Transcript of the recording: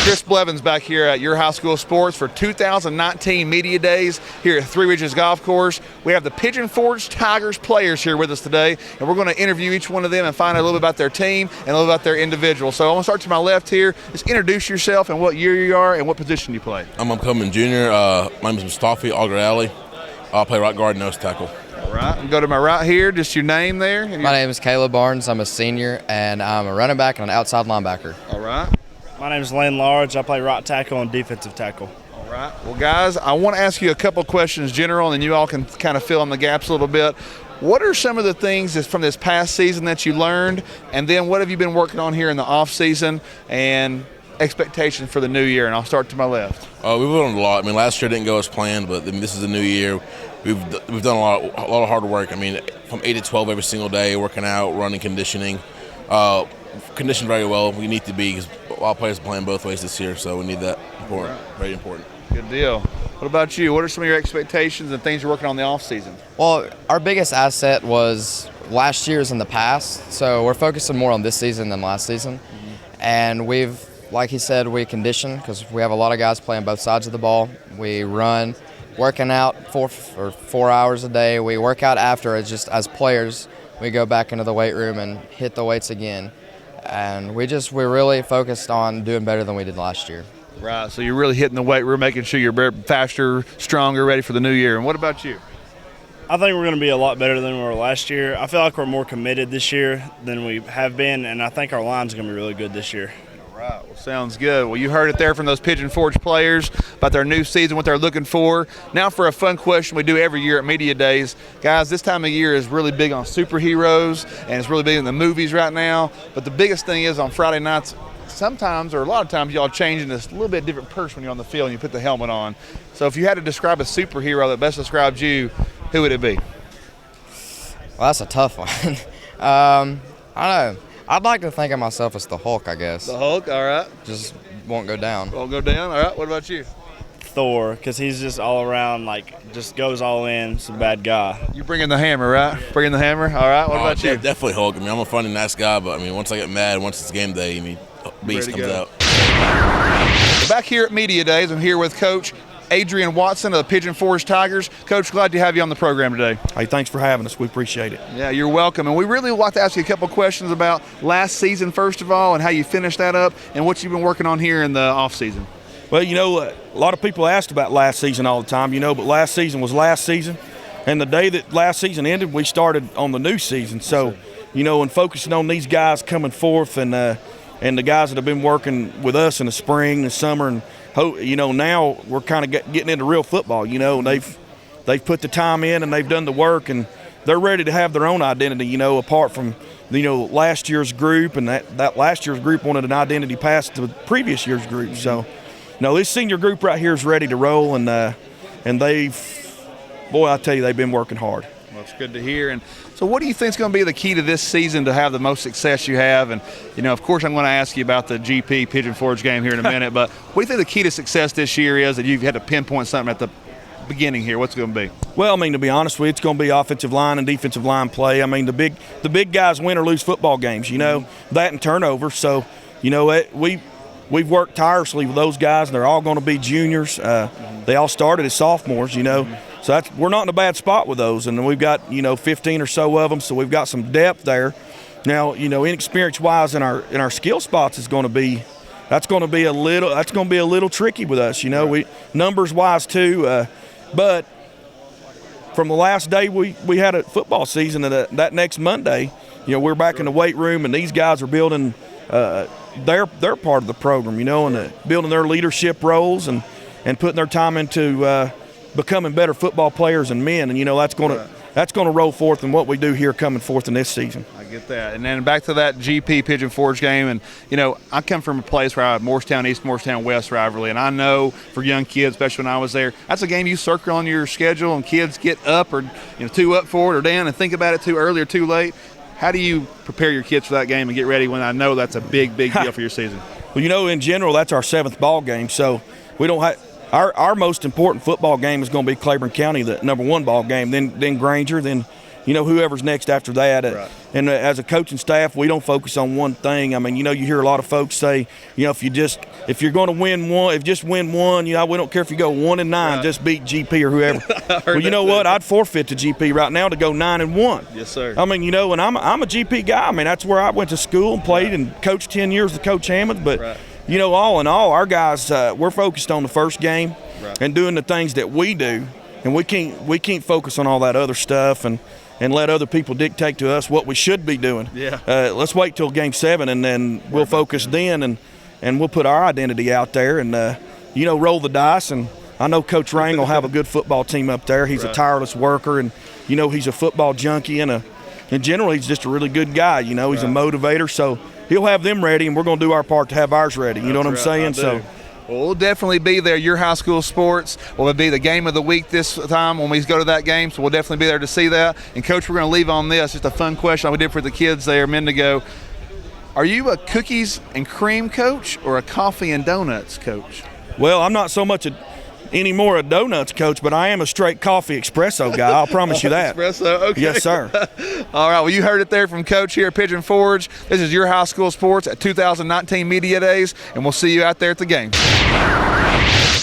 Chris Blevins back here at your high school sports for 2019 Media Days here at Three Ridges Golf Course. We have the Pigeon Forge Tigers players here with us today, and we're going to interview each one of them and find out a little bit about their team and a little about their individual. So I'm going to start to my left here. Just introduce yourself and what year you are and what position you play. I'm upcoming junior. My name is Mustafi Algarali. I play right guard, nose tackle. All right, and go to my right here, just your name there. My name is Caleb Barnes. I'm a senior, and I'm a running back and an outside linebacker. All right. My name is Lane Large. I play right tackle and defensive tackle. All right. Well, guys, I want to ask you a couple questions general, and you all can kind of fill in the gaps a little bit. What are some of the things from this past season that you learned, and then what have you been working on here in the off season and expectations for the new year? And I'll start to my left. We've learned a lot. I mean, last year didn't go as planned, but this is a new year. We've done a lot of hard work. I mean, from 8 to 12 every single day, working out, running, conditioning. Conditioned very well. We need to be, because all players are playing both ways this year, so we need that. Important, very important. Good deal. What about you? What are some of your expectations and things you're working on in the off season? Well, our biggest asset was last year's in the past, so we're focusing more on this season than last season. And we've, like he said, we condition because we have a lot of guys playing both sides of the ball. We run, working out 4 hours a day. We work out after. It's just as players, we go back into the weight room and hit the weights again. And we're really focused on doing better than we did last year. Right, so you're really hitting the weight room, making sure you're faster, stronger, ready for the new year. And what about you? I think we're going to be a lot better than we were last year. I feel like we're more committed this year than we have been, and I think our line's going to be really good this year. All right, well, sounds good. Well, you heard it there from those Pigeon Forge players about their new season, what they're looking for. Now for a fun question we do every year at Media Days. Guys, this time of year is really big on superheroes, and it's really big in the movies right now. But the biggest thing is on Friday nights, sometimes, or a lot of times, y'all changing this a little bit different person when you're on the field and you put the helmet on. So if you had to describe a superhero that best describes you, who would it be? Well, that's a tough one. I don't know. I'd like to think of myself as the Hulk, I guess. The Hulk, all right. Just won't go down. Won't go down, all right. What about you? Thor, because he's just all around, just goes all in. He's a bad guy. You bring in the hammer, right? Bring in the hammer, all right. What about you? Definitely Hulk. I mean, I'm a funny, nice guy, but I mean, once I get mad, once it's game day, I mean, beast comes out. Back here at Media Days, I'm here with Coach Adrian Watson of the Pigeon Forge Tigers. Coach, glad to have you on the program today. Hey, thanks for having us. We appreciate it. Yeah, you're welcome. And we really would like to ask you a couple questions about last season, first of all, and how you finished that up, and what you've been working on here in the off season. Well, a lot of people asked about last season all the time, but last season was last season. And the day that last season ended, we started on the new season. So, and focusing on these guys coming forth and the guys that have been working with us in the spring and summer, and now we're kind of getting into real football. They've put the time in and they've done the work, and they're ready to have their own identity. Apart from last year's group, and that last year's group wanted an identity past the previous year's group. So, this senior group right here is ready to roll, and I tell you, they've been working hard. Well, it's good to hear. And so what do you think is going to be the key to this season to have the most success you have? And, of course, I'm going to ask you about the GP Pigeon Forge game here in a minute, but what do you think the key to success this year is that you've had to pinpoint something at the beginning here? What's it going to be? Well, to be honest with you, it's going to be offensive line and defensive line play. The big guys win or lose football games, that and turnover. So, we've worked tirelessly with those guys, and they're all going to be juniors. They all started as sophomores, So we're not in a bad spot with those, and we've got 15 or so of them, so we've got some depth there. Now inexperience-wise in our skill spots is going to be a little tricky with us. We numbers-wise too, but from the last day we had a football season, and that next Monday, we're back in the weight room, and these guys are building their part of the program, and building their leadership roles and putting their time into becoming better football players and men, and that's going to roll forth in what we do here coming forth in this season. I get that. And then back to that GP Pigeon Forge game, and I come from a place where I have Morristown East, Morristown West rivalry, and I know for young kids, especially when I was there, that's a game you circle on your schedule, and kids get up or two up for it or down and think about it too early or too late. How do you prepare your kids for that game and get ready when I know that's a big deal for your season? Well, in general, that's our 7th ball game, so we don't have – our most important football game is going to be Claiborne County, the number 1 ball game, then Granger, then whoever's next after that. Right. And as a coaching staff, we don't focus on one thing. I mean, you hear a lot of folks say, if you're going to win one, just win one. We don't care if you go 1-9, Right. just beat GP or whoever. Well, you know what? I'd forfeit to GP right now to go 9-1. Yes, sir. I mean, and I'm a GP guy. I mean, that's where I went to school and played and coached 10 years with Coach Hammond. But Right. all in all, our guys, we're focused on the first game Right. and doing the things that we do, and we can't focus on all that other stuff and let other people dictate to us what we should be doing. Yeah. Let's wait till Game 7, and then we'll focus then, and we'll put our identity out there and roll the dice. And I know Coach Rang will have a good football team up there. He's a tireless worker, and he's a football junkie, and generally he's just a really good guy. He's a motivator, so he'll have them ready, and we're going to do our part to have ours ready. You know what I'm saying? So. Well, we'll definitely be there. Your high school sports will be the game of the week this time when we go to that game, so we'll definitely be there to see that. And, Coach, we're going to leave on this. Just a fun question we did for the kids there a minute ago. Are you a cookies and cream coach or a coffee and donuts coach? Well, I'm not so much anymore a donuts coach, but I am a straight coffee espresso guy. I'll promise you that. Espresso, okay. Yes, sir. All right, well, you heard it there from Coach here at Pigeon Forge. This is your high school sports at 2019 Media Days, and we'll see you out there at the game.